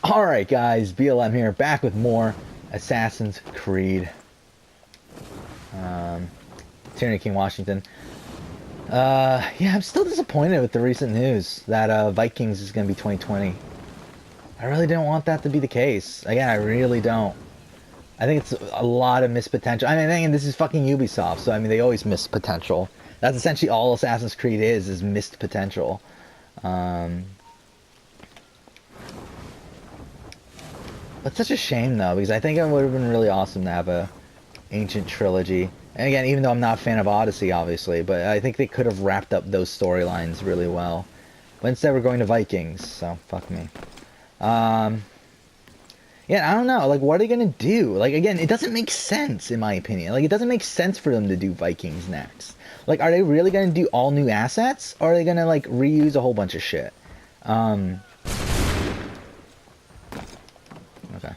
Alright guys, BLM here, back with more Assassin's Creed. Tyranny King Washington. Yeah, I'm still disappointed with the recent news that Vikings is going to be 2020. I really didn't want that to be the case. Again, I really don't. I think it's a lot of missed potential. I mean, and this is fucking Ubisoft, so I mean, they always miss potential. That's essentially all Assassin's Creed is missed potential. But such a shame though, because I think it would have been really awesome to have a ancient trilogy. And again, even though I'm not a fan of Odyssey, obviously, but I think they could have wrapped up those storylines really well. But instead we're going to Vikings, so fuck me. Yeah, I don't know, like, what are they gonna do? Like, again, it doesn't make sense, in my opinion. Like, it doesn't make sense for them to do Vikings next. Like, are they really gonna do all new assets? Or are they gonna, like, reuse a whole bunch of shit? Okay.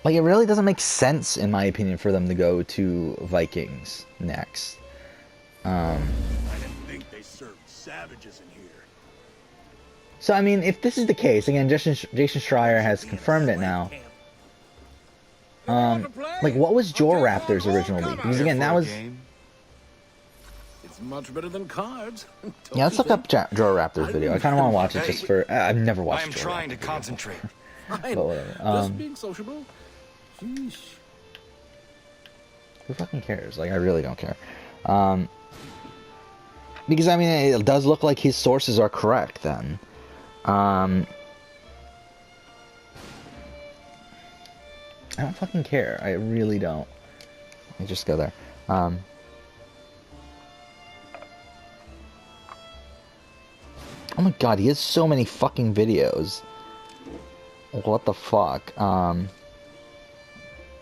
Like, it really doesn't make sense, in my opinion, for them to go to Vikings next. I didn't think they served savages in here. So, I mean, if this is the case, again, Jason Schreier has confirmed it now. Like, what was Jor Raptor's original lead? Because, again, that was... It's much better than cards. Yeah, let's look up Jor Raptor's video. I kind of want to watch it just for... I've never watched I'm Jor trying Raptor to video concentrate. But whatever. Just being sociable. Sheesh. Who fucking cares? Like, I really don't care. Because, I mean, it does look like his sources are correct, then. I don't fucking care. I really don't. Let me just go there. Oh my god, he has so many fucking videos. What the fuck?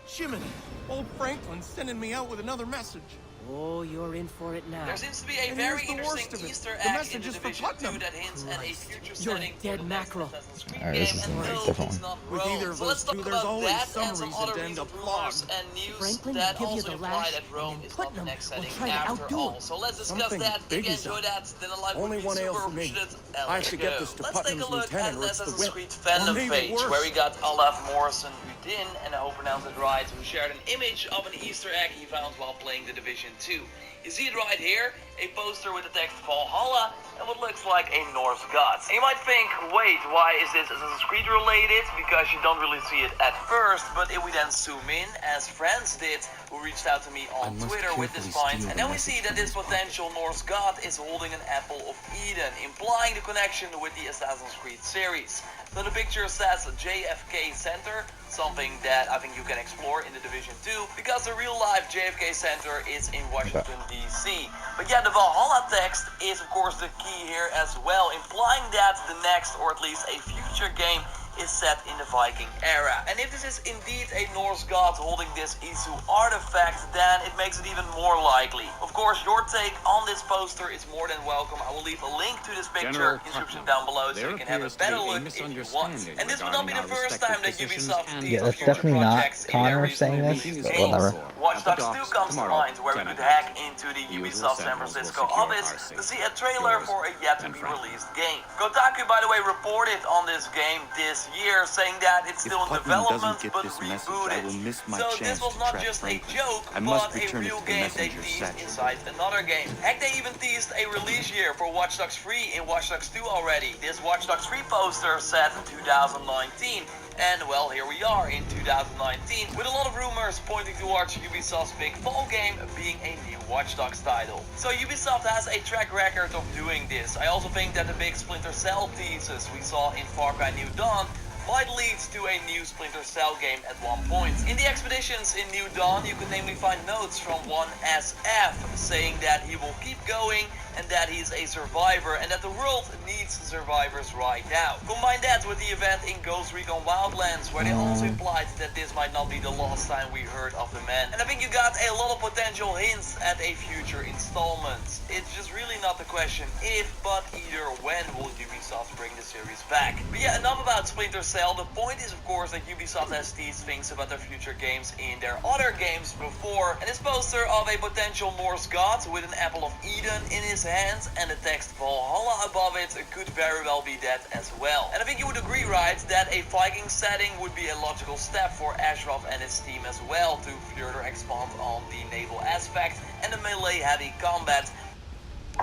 Jiminy, old Franklin's sending me out with another message. Oh, you're in for it now. There seems to be a And very here's the worst interesting of it. Easter The egg message in the is for Division 2 Putnam. that hints at a future You're setting for dead the next mackerel. Assassin's Creed Alright, game, this is and a no, different it's one. not With Rome. either of So let's those talk two, there's about always that some and some reason other to end recent up rumors flogged. and news Franklin that will give you also the imply lash, that Rome and then is not the Putnam next will setting try to after outdo all. him. So let's discuss Something that. If big you is enjoy up. that, then the life Only would be one ale super for me. appreciated. I have to get this to Let's take a Putnam's look at lieutenant the or it's the Assassin's whip. Creed Or fandom maybe page, worse. where we got Olaf Morrison Udin, and I hope I pronounced it right, who shared an image of an Easter egg he found while playing the Division 2. You see it right here, a poster with the text Valhalla and what looks like a Norse god. And you might think, wait, why is this Assassin's Creed related? Because you don't really see it at first, but if we then zoom in, as friends did, who reached out to me on Twitter with this find, and then we see that this potential Norse god is holding an apple of Eden, implying the connection with the Assassin's Creed series. So the picture says JFK Center, something that I think you can explore in the Division 2, because the real life JFK Center is in Washington DC. But yeah, the Valhalla text is of course the key here as well, implying that the next, or at least a future game, is set in the Viking era. And if this is indeed a Norse god holding this Isu artifact, then it makes it even more likely. Of course, your take on this poster is more than welcome. I will leave a link to this picture description down below so you can have a better look if you want. And this would not be the first time that Ubisoft teased Yeah, that's future definitely not projects in Connor their saying recently this, released but whatever. games. Watch Dogs 2 comes to mind, where we could hack into the Ubisoft San Francisco office to see a trailer for a yet-to-be-released game. Kotaku, by the way, reported on this game this year, saying that it's still in development, but rebooted. So this was not just a joke, but a real game they teased inside another game. Heck, they even teased a release year for Watch Dogs 3 in Watch Dogs 2 already. This Watch Dogs 3 poster said 2019. And well, here we are in 2019, with a lot of rumors pointing towards Ubisoft's big fall game being a new Watch Dogs title. So Ubisoft has a track record of doing this. I also think that the big Splinter Cell teases we saw in Far Cry New Dawn might lead to a new Splinter Cell game at one point. In the expeditions in New Dawn, you could namely find notes from one SF saying that he will keep going and that he's a survivor and that the world needs survivors right now. Combine that with the event in Ghost Recon Wildlands, where they also implied that this might not be the last time we heard of the man. And I think you got a lot of potential hints at a future installment. It's just really not the question if, but either when will Ubisoft bring the series back. But yeah, enough about Splinter Cell. The point is, of course, that Ubisoft has teased things about their future games in their other games before. And this poster of a potential Norse god with an apple of Eden in his hands, and the text Valhalla above it could very well be that as well. And I think you would agree, right, that a Viking setting would be a logical step for Ashraf and his team as well to further expand on the naval aspect and the melee heavy combat.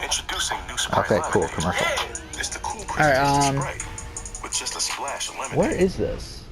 Introducing new spray. Okay, cool, commercial. It's the cool Alright, spray with just a splash of lemon. where is this?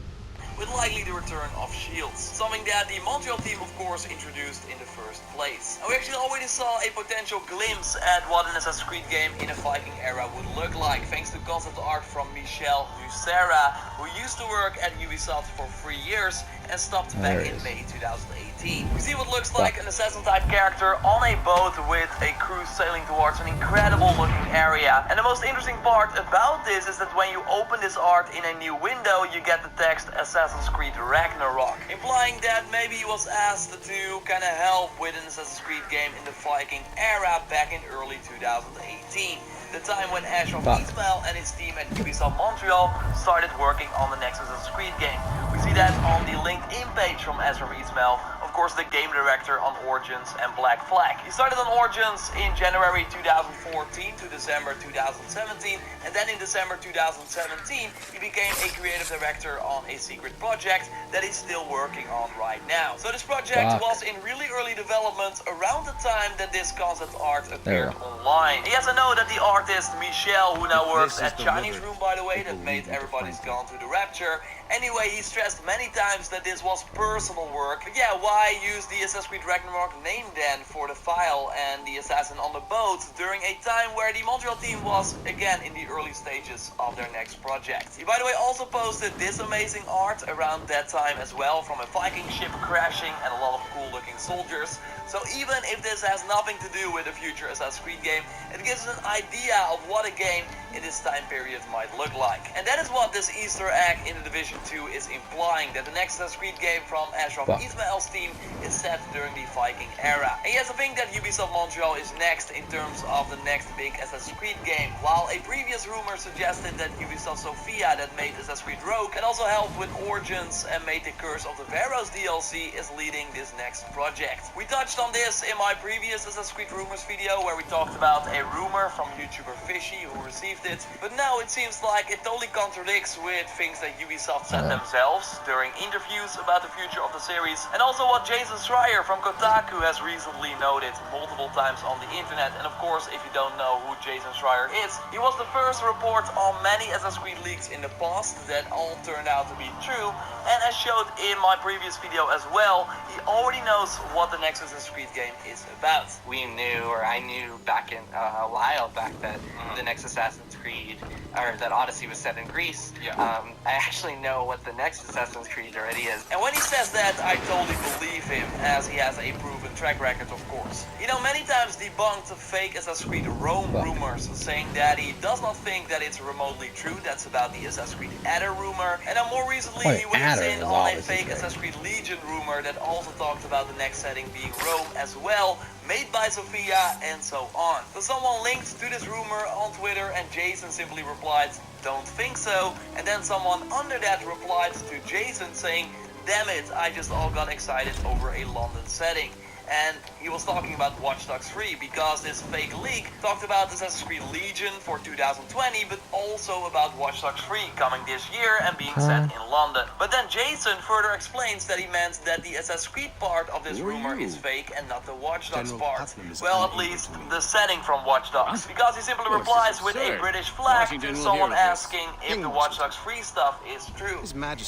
With likely the return of shields, something that the Montreal team of course introduced in the first place. And we actually already saw a potential glimpse at what an Assassin's Creed game in a Viking era would look like, thanks to concept art from Michel Nucera, who used to work at Ubisoft for 3 years and stopped back in May 2018. We see what looks like an assassin type character on a boat with a crew sailing towards an incredible looking area. And the most interesting part about this is that when you open this art in a new window, you get the text Assassin's Creed Ragnarok, implying that maybe he was asked to kind of help with an Assassin's Creed game in the Viking era back in early 2018. The time when Ashraf Ismail and his team at Ubisoft Montreal started working on the next Assassin's Creed game. We see that on the LinkedIn page from Ashraf Ismail, of course the game director on Origins and Black Flag. He started on Origins in January 2014 to December 2017, and then in December 2017 he became a creative director on a secret project that he's still working on right now. So this project was in really early development around the time that this concept art appeared online. Yes, I know that the artist Michel, who now works at Chinese Room by the way, that made Everybody's Gone to the Rapture. Anyway, he stressed many times that this was personal work. But yeah, why use the Assassin's Creed Ragnarok name then for the file and the assassin on the boat during a time where the Montreal team was again in the early stages of their next project? He by the way also posted this amazing art around that time as well, from a Viking ship crashing and a lot of cool looking soldiers. So even if this has nothing to do with a future Assassin's Creed game, it gives us an idea of what a game in this time period might look like. And that is what this Easter egg in the Division 2 is implying, that the next Assassin's Creed game from Ashraf Ismail's team is set during the Viking era. And yes, I think that Ubisoft Montreal is next in terms of the next big Assassin's Creed game, while a previous rumor suggested that Ubisoft Sofia, that made Assassin's Creed Rogue and also helped with Origins and made the Curse of the Pharaohs DLC, is leading this next project. We touched on this in my previous Assassin's Creed Rumors video, where we talked about a rumor from YouTuber Fishy who received it, but now it seems like it totally contradicts with things that Ubisoft said themselves during interviews about the future of the series, and also what Jason Schreier from Kotaku has recently noted multiple times on the internet. And of course, if you don't know who Jason Schreier is, he was the first report on many Assassin's Creed leaks in the past that all turned out to be true, and as showed in my previous video as well, he already knows what the next Assassin's Creed game is about. We knew, or I knew back in a while back, that the next Assassin's Creed, or that Odyssey was set in Greece. I actually know what the next Assassin's Creed already is. And when he says that, I totally believe him, as he has a proven track record, of course. You know, many times debunked fake Assassin's Creed Rome rumors, saying that he does not think that it's remotely true. That's about the Assassin's Creed Adder rumor. And then more recently, he went in on a fake Assassin's Creed Legion rumor that also talked about the next setting being Rome as well, made by Sofia, and so on. So someone linked to this rumor on Twitter, and Jason simply replied, "Don't think so." And then someone under that replied to Jason saying, "Damn it, I just all got excited over a London setting." And he was talking about Watch Dogs 3, because this fake leak talked about Assassin's Creed Legion for 2020, but also about Watch Dogs 3 coming this year and being set in London. But then Jason further explains that he meant that the Assassin's Creed part of this rumor is fake and not the Watch Dogs part. Well, at least the setting from Watch Dogs, because he simply replies with a British flag to someone asking if the Watch Dogs 3 stuff is true.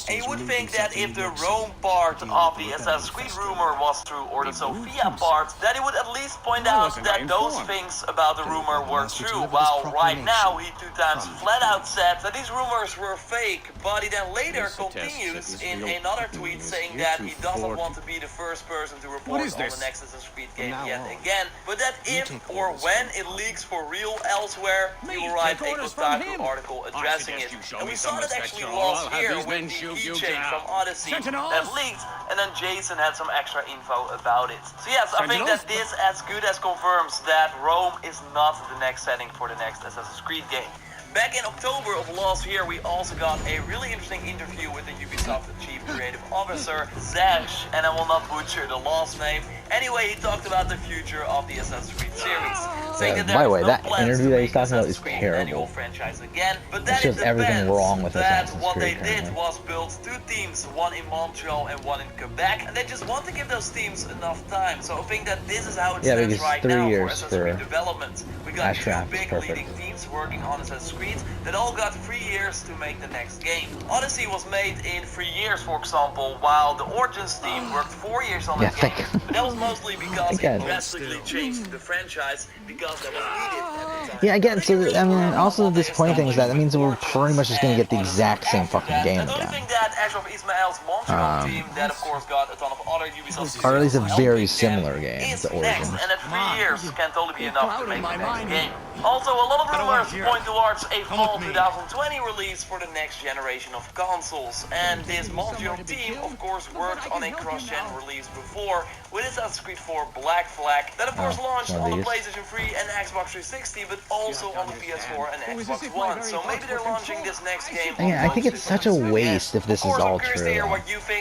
And you would think that if the Rome part of the Assassin's Creed rumor was true, or the Sofia part, that he would at least point out that those things about the rumor were true, while right now he 2 times flat out said that these rumors were fake. But he then later continues in another tweet saying that he doesn't want to be the first person to report on the next Assassin's Creed game yet again, but that if or when it leaks for real elsewhere, he will write a Kotaku article addressing it. And we saw that actually last year with the keychain from Odyssey that leaked, and then Jason had some extra info about it. So yes, I think that this as good as confirms that Rome is not the next setting for the next Assassin's Creed game. Back in October of last year, we also got a really interesting interview with the Ubisoft Chief Creative Officer, Zash, and I will not butcher the last name. Anyway, he talked about the future of the Assassin's Creed series, saying that By the way, no that plans interview to that make he's talking about is Assassin's Creed an terrible. annual franchise again, but It that shows it everything depends. wrong with That Assassin's what Creed they did currently. was build 2 teams, one in Montreal and one in Quebec, and they just want to give those teams enough time. So I think that this is how it stands because right 3 now for years Assassin's for Creed development. We got 2 Ashraf is big perfect. leading teams working on Assassin's Creed that all got 3 years to make the next game. Odyssey was made in 3 years, for example, while the Origins team worked 4 years on the game. But that was mostly because it drastically changed the franchise, because that was needed at the time. Yeah, again, so I mean, also the disappointing thing is that means we're pretty much just gonna get the exact same fucking game I don't again. think that Ashraf Ismail's Montreal team, that of course got a ton of other Ubisoft Or at least a studios very helping them, similar game is to next, Origins. and at 3 years can totally be enough to make the next game. Also, a lot of rumors point towards a fall 2020 release for the next generation of consoles, and this Montreal team of course worked on a cross-gen release before with Assassin's Creed 4 Black Flag, that of course launched on the PlayStation 3 and Xbox 360, but also on the PS4 and Xbox One, so maybe they're launching this next game on Yeah, I think it's such a waste if this is all true.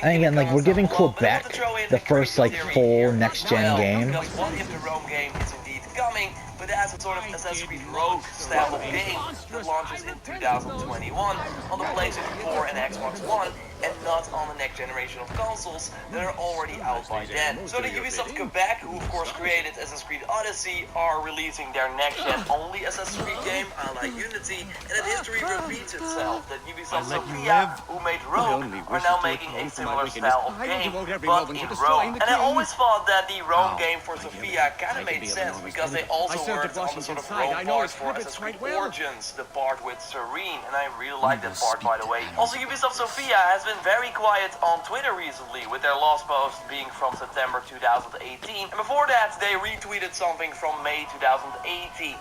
And again, like, we're giving Quebec the first, like, full next-gen game. Because what if the Rome game is indeed coming, but as a sort of Assassin's Creed Rogue style of game that launches in 2021 on the PlayStation 4 and Xbox One, and not on the next generation of consoles that are already out by then. So the Ubisoft Quebec, who of course created Assassin's Creed Odyssey, are releasing their next-gen only Assassin's Creed game, a la Unity, and that history repeats itself. That Ubisoft Sofia, who made Rogue, are now making a similar style of game, but in Rome. And I always thought that the Rome game for Sofia kind of made sense, because they also worked on the sort of Rome part for Assassin's Creed Origins, the part with Serene, and I really like that part, by the way. Also, Ubisoft Sofia has been very quiet on Twitter recently, with their last post being from September 2018, and before that they retweeted something from May 2018.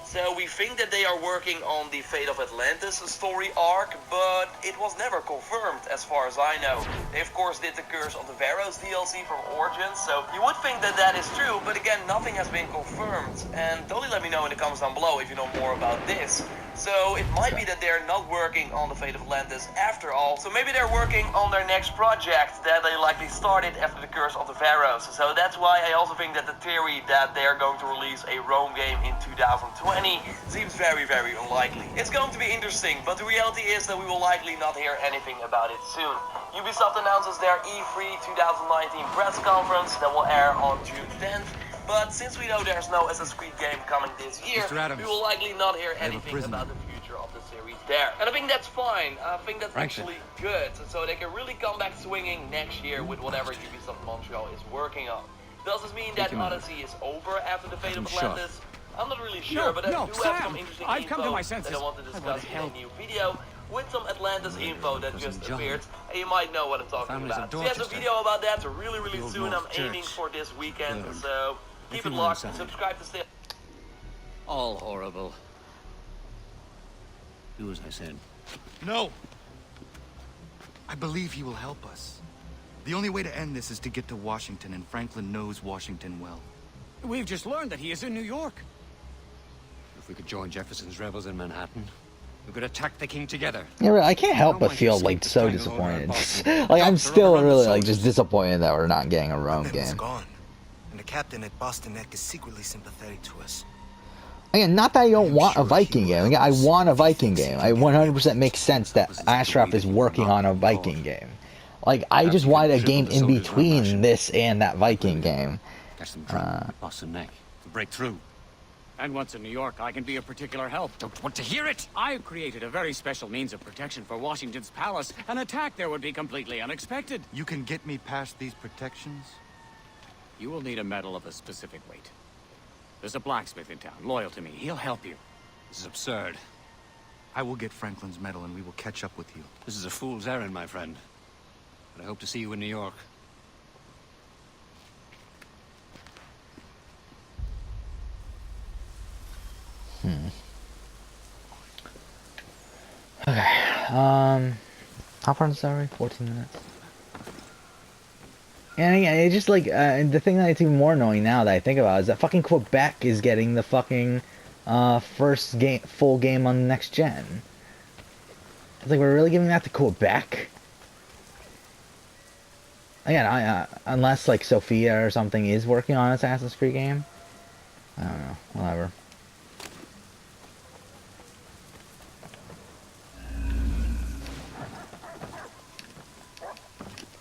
So we think that they are working on the Fate of Atlantis story arc, but it was never confirmed as far as I know. They of course did the Curse of the Pharaohs DLC from Origins, so you would think that that is true, but again, nothing has been confirmed. And totally let me know in the comments down below if you know more about this. So it might be that they're not working on the Fate of Atlantis after all. So maybe they're working on their next project that they likely started after the Curse of the Pharaohs. So that's why I also think that the theory that they're going to release a Rome game in 2020 seems very, very unlikely. It's going to be interesting, but the reality is that we will likely not hear anything about it soon. Ubisoft announces their E3 2019 press conference that will air on June 10th. But since we know there's no Assassin's Creed game coming this year, we will likely not hear anything about the future of the series there. And I think that's fine. I think that's actually good. So they can really come back swinging next year with whatever Ubisoft Montreal is working on. Does this mean that Odyssey is over after the Fate of Atlantis? I'm not really sure, but I do have some interesting info that I want to discuss in a new video with some Atlantis info that just appeared, and you might know what I'm talking about. So yes, a video about that really, really soon. I'm aiming for this weekend, so keep it locked and subscribe to stay. All horrible. Do as I said. No! I believe he will help us. The only way to end this is to get to Washington, and Franklin knows Washington well. We've just learned that he is in New York. If we could join Jefferson's rebels in Manhattan, we could attack the king together. Yeah, really, I can't help but feel like so disappointed. Like, I'm still really like just disappointed that we're not getting a Rome game. Gone, and the captain at Boston Neck is secretly sympathetic to us. Again, not that I don't want a Viking game. Again, I want a Viking game. I 100% makes sense that Ashraf is working on a Viking game. Like, I just wanted a game in between this and that Viking game. Catch them drunk at Boston Neck to break through. And once in New York, I can be of particular help. Don't want to hear it! I've created a very special means of protection for Washington's palace. An attack there would be completely unexpected. You can get me past these protections? You will need a metal of a specific weight. There's a blacksmith in town, loyal to me. He'll help you. This is absurd. I will get Franklin's medal and we will catch up with you. This is a fool's errand, my friend. But I hope to see you in New York. Okay, how far is that already? 14 minutes. And yeah, it's just like, the thing that's even more annoying now that I think about is that fucking Quebec is getting the fucking, first game, full game on the next gen. It's like, we're really giving that to Quebec? Again, unless like Sophia or something is working on an Assassin's Creed game, I don't know. Whatever.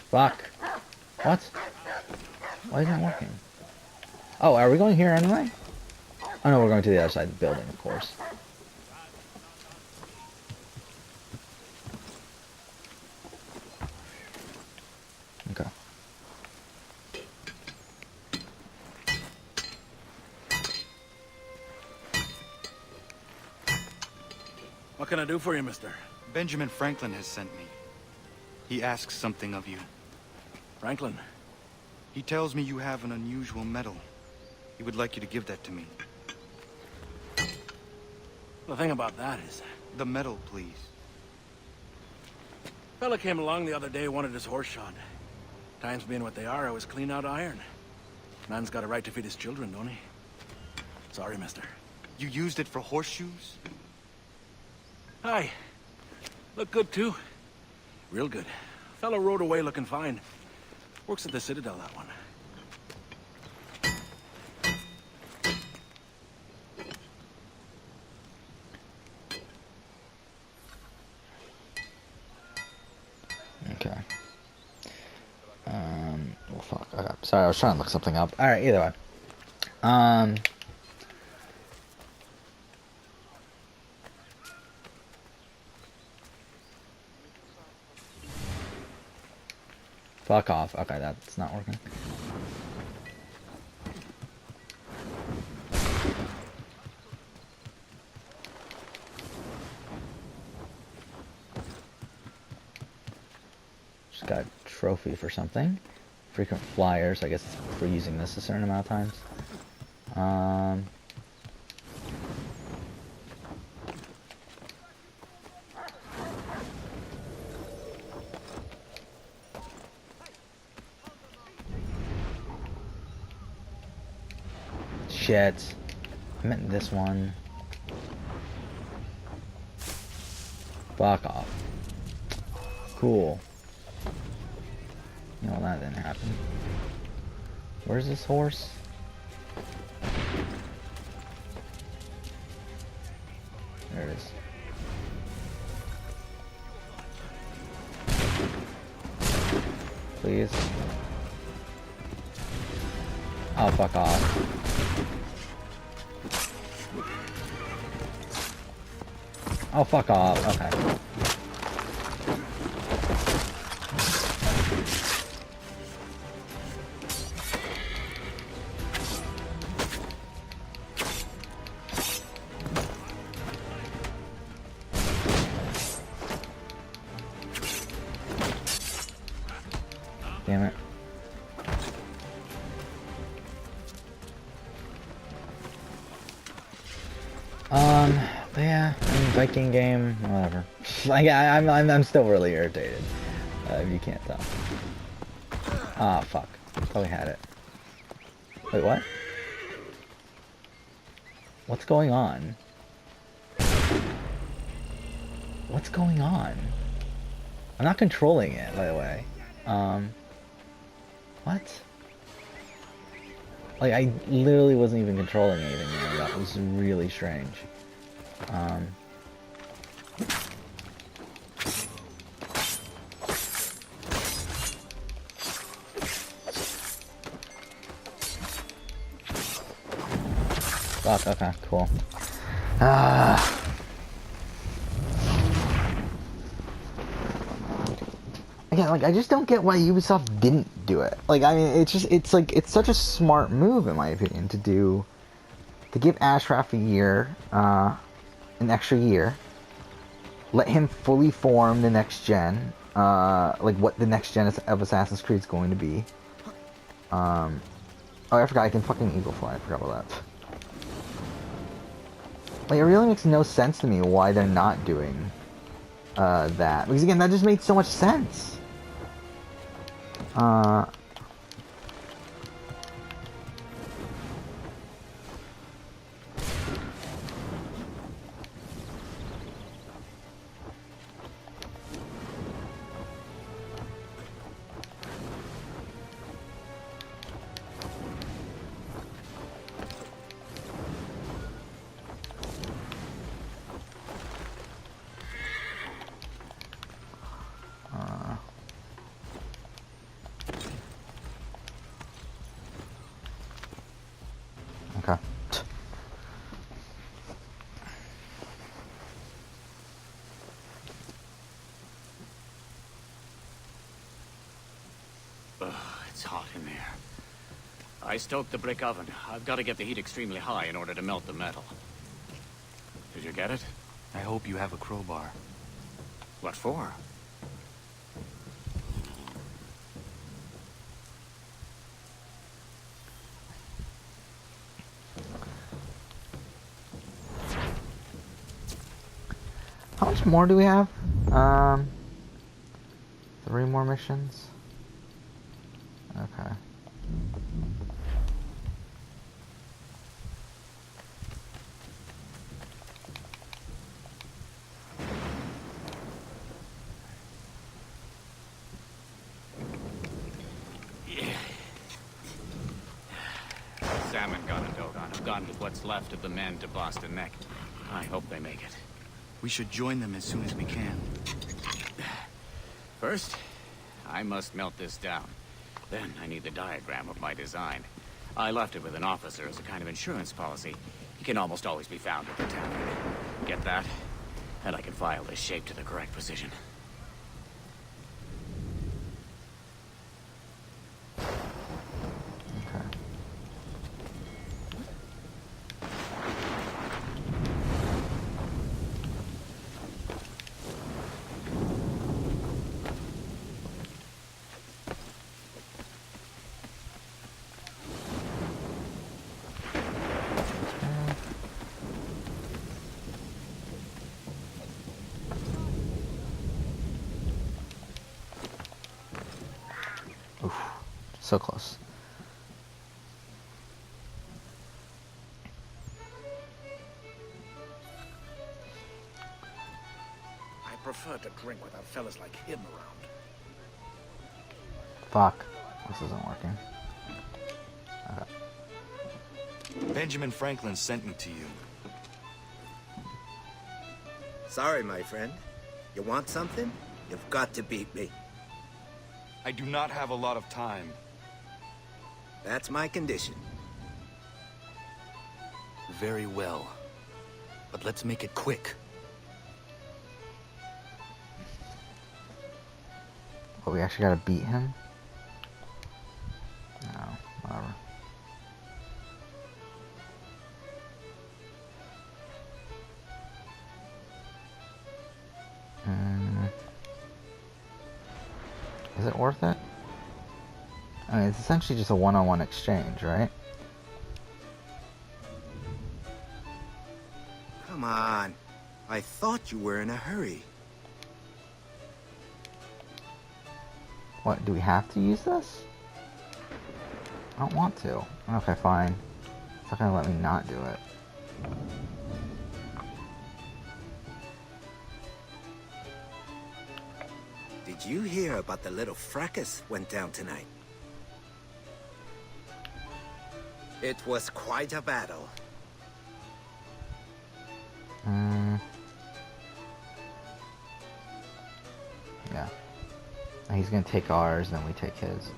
Fuck. What? Why is it not working? Oh, are we going here anyway? Oh no, we're going to the other side of the building, of course. Okay. What can I do for you, mister? Benjamin Franklin has sent me. He asks something of you. Franklin? He tells me you have an unusual medal. He would like you to give that to me. The thing about that is... The medal, please. Fella came along the other day, wanted his horse shod. Times being what they are, I was clean out of iron. Man's got a right to feed his children, don't he? Sorry, mister. You used it for horseshoes? Hi. Look good, too. Real good. Fella rode away looking fine. Works at the Citadel, that one. Okay. Well, fuck. Okay. Sorry, I was trying to look something up. Alright, either way. Fuck off. Okay, that's not working. Just got a trophy for something. Frequent flyers, I guess it's for using this a certain amount of times. Shit. I meant this one. Fuck off. Cool. No, that didn't happen. Where's this horse? There it is. Please. Oh, fuck off. Oh, fuck off. Okay. Damn it. But yeah, I mean, Viking game, whatever. Like, I'm still really irritated. If you can't tell. Ah, fuck. Probably had it. Wait, what? What's going on? What's going on? I'm not controlling it, by the way. What? Like, I literally wasn't even controlling anything there. That was really strange. Fuck, okay, cool. Again, like, I just don't get why Ubisoft didn't do it. Like, I mean, it's like, it's such a smart move, in my opinion, to give Ashraf a year, an extra year, let him fully form the next gen, like what the next gen of Assassin's Creed is going to be. Oh, I forgot I can fucking eagle fly. I forgot about that. Like, it really makes no sense to me why they're not doing that. Because again, that just made so much sense. Ugh, it's hot in there. I stoked the brick oven. I've got to get the heat extremely high in order to melt the metal. Did you get it? I hope you have a crowbar. What for? How much more do we have? 3 more missions. Okay. Salmon got a dote on. I've gone with what's left of the men to Boston Neck. I hope they make it. We should join them as soon as we can. First, I must melt this down. Then I need the diagram of my design. I left it with an officer as a kind of insurance policy. He can almost always be found at the tavern. Get that? And I can file this shape to the correct position. Oof, so close. I prefer to drink without fellas like him around. Fuck. This isn't working. Okay. Benjamin Franklin sent me to you. Sorry, my friend. You want something? You've got to beat me. I do not have a lot of time. That's my condition. Very well. But let's make it quick. But we actually gotta beat him? No, whatever. Is it worth it? I mean, it's essentially just a one-on-one exchange, right? Come on. I thought you were in a hurry. What, do we have to use this? I don't want to. Okay, fine. It's not gonna let me not do it. Did you hear about the little fracas went down tonight? It was quite a battle. Yeah. He's gonna take ours, then we take his.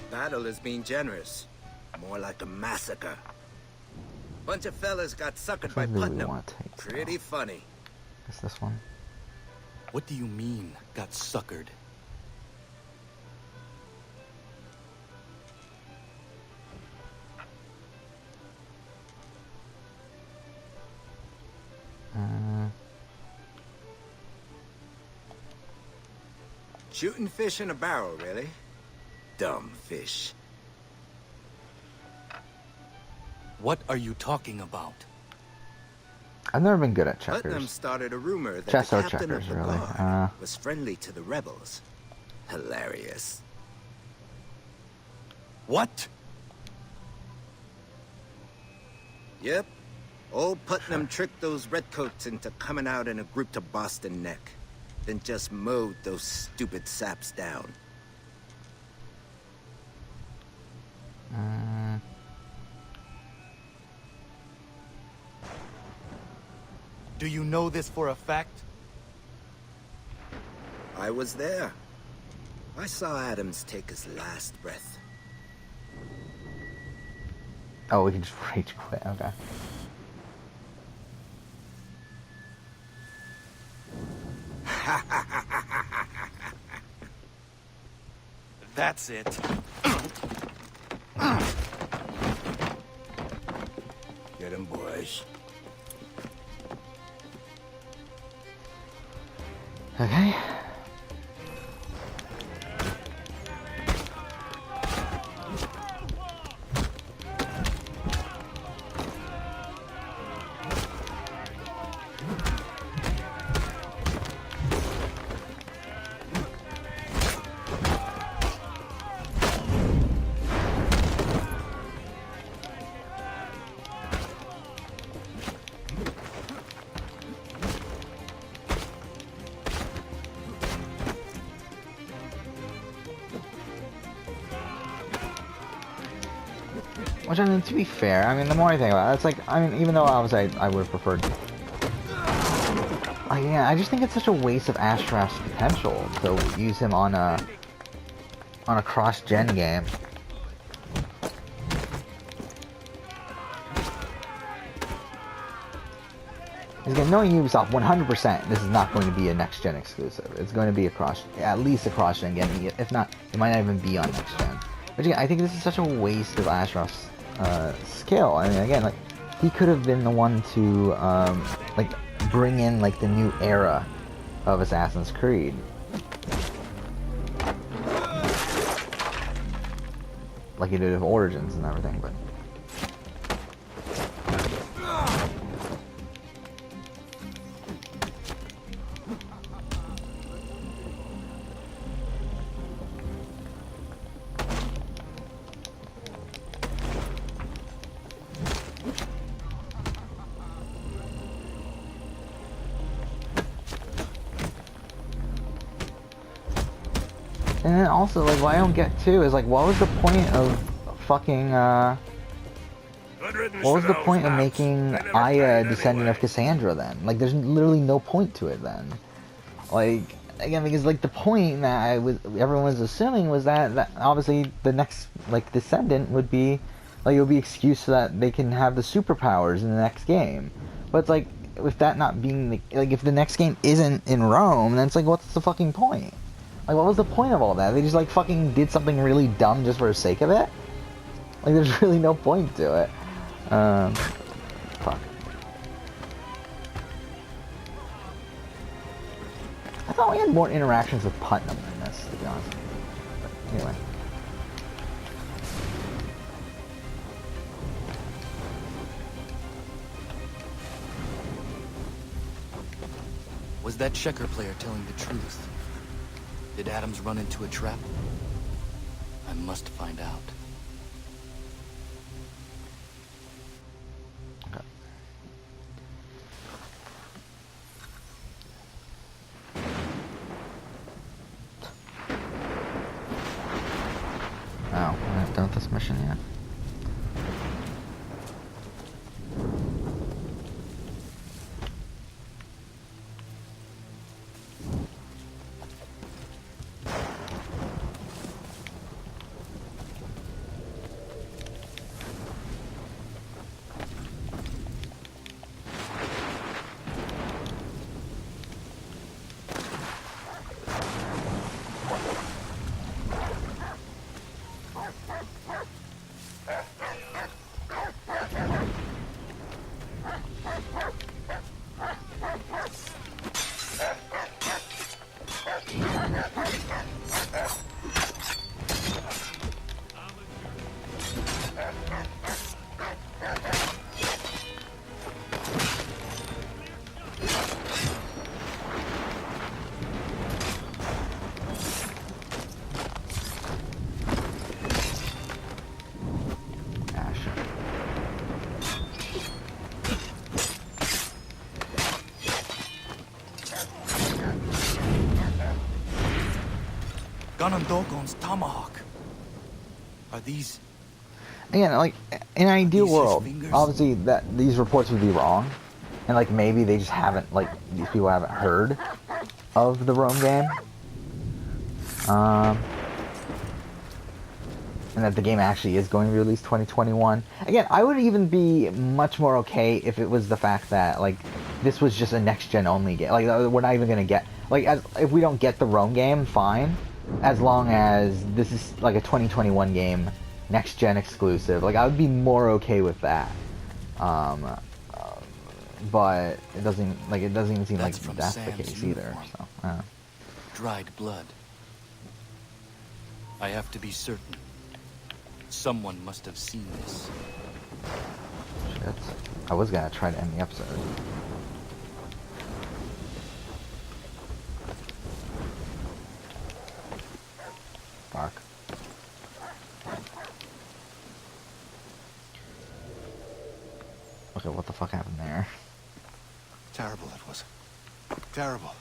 Battle is being generous. More like a massacre. Bunch of fellas got suckered by Which one do we Putnam. wanna take, Pretty funny. Guess this one. What do you mean, got suckered? Shooting fish in a barrel, really? Dumb fish. What are you talking about? I've never been good at Putnam checkers. started a rumor that Chess the or captain checkers, of the really. guard was friendly to the rebels. Hilarious. What? Yep. Old Putnam tricked those redcoats into coming out in a group to Boston Neck. Then just mowed those stupid saps down. Do you know this for a fact? I was there. I saw Adams take his last breath. Oh, we can just rage quit. Okay. That's it. Get him, boys. Okay. Which, I mean, to be fair, I mean, the more I think about it, it's like, I mean, even though obviously I would have preferred... yeah, I just think it's such a waste of Ashraf's potential to use him on a cross-gen game. Again, knowing Ubisoft, 100%, this is not going to be a next-gen exclusive. It's going to be at least a cross-gen game. If not, it might not even be on next-gen. But again, I think this is such a waste of Ashraf's skill. I mean, again, like, he could have been the one to, like, bring in, like, the new era of Assassin's Creed. Like he did with Origins and everything, but... And then also, like, what I don't get too is, like, what was the point of fucking, what was the point of making Aya a descendant of Cassandra then? Like, there's literally no point to it then. Like, again, because, like, the point that everyone was assuming was that obviously the next, like, descendant would be, like, it would be excuse so that they can have the superpowers in the next game. But it's like, with that not being, like, if the next game isn't in Rome, then it's like, what's the fucking point? Like, what was the point of all that? They just, like, fucking did something really dumb just for the sake of it? Like, there's really no point to it. Fuck. I thought we had more interactions with Putnam than this, to be honest. But anyway. Was that checker player telling the truth? Did Adams run into a trap? I must find out. Okay. Oh, we're not done with this mission yet. Ganondogon's tomahawk. Are these... Again, like, in an ideal world, obviously that these reports would be wrong. And, like, maybe they just haven't, like, these people haven't heard of the Rome game. And that the game actually is going to be released 2021. Again, I would even be much more okay if it was the fact that, like, this was just a next-gen only game. Like, we're not even going to get... Like, if we don't get the Rome game, fine. as long as this is like a 2021 game, next gen exclusive. Like I would be more okay with that. But it doesn't even seem like that's the case either. So. Dried blood. I have to be certain. Someone must have seen this. Shit. I was gonna try to end the episode. Fuck. Okay, what the fuck happened there? Terrible it was. Terrible.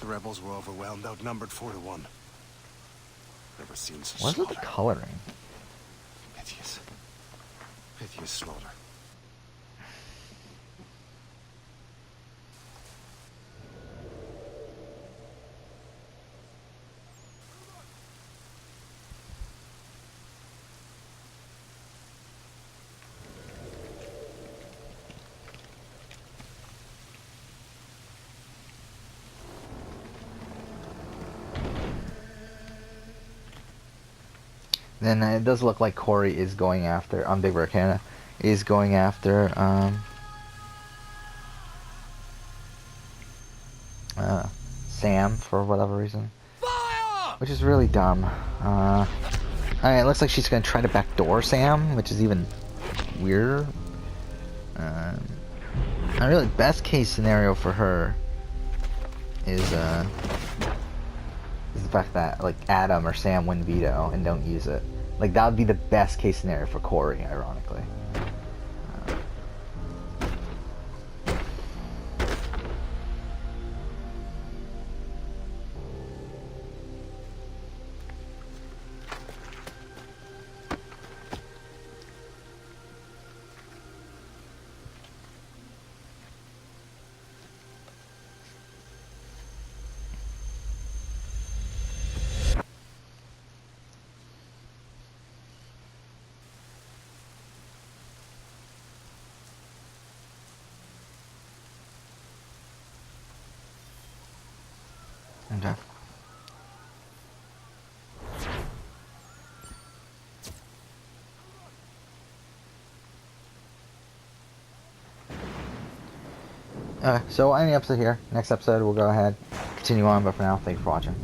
The rebels were overwhelmed, outnumbered 4-1. Never seen such What's with the slaughter. coloring? Piteous. Piteous slaughter. Then it does look like Corey is going after, on Big Arcana, is going after, Sam for whatever reason. Fire! Which is really dumb. It looks like she's gonna try to backdoor Sam, which is even weirder. A really best case scenario for her is the fact that like Adam or Sam win veto and don't use it. Like that would be the best case scenario for Corey, ironically. Okay. So we'll end the episode here. Next episode we'll go ahead, continue on, but for now, thank you for watching.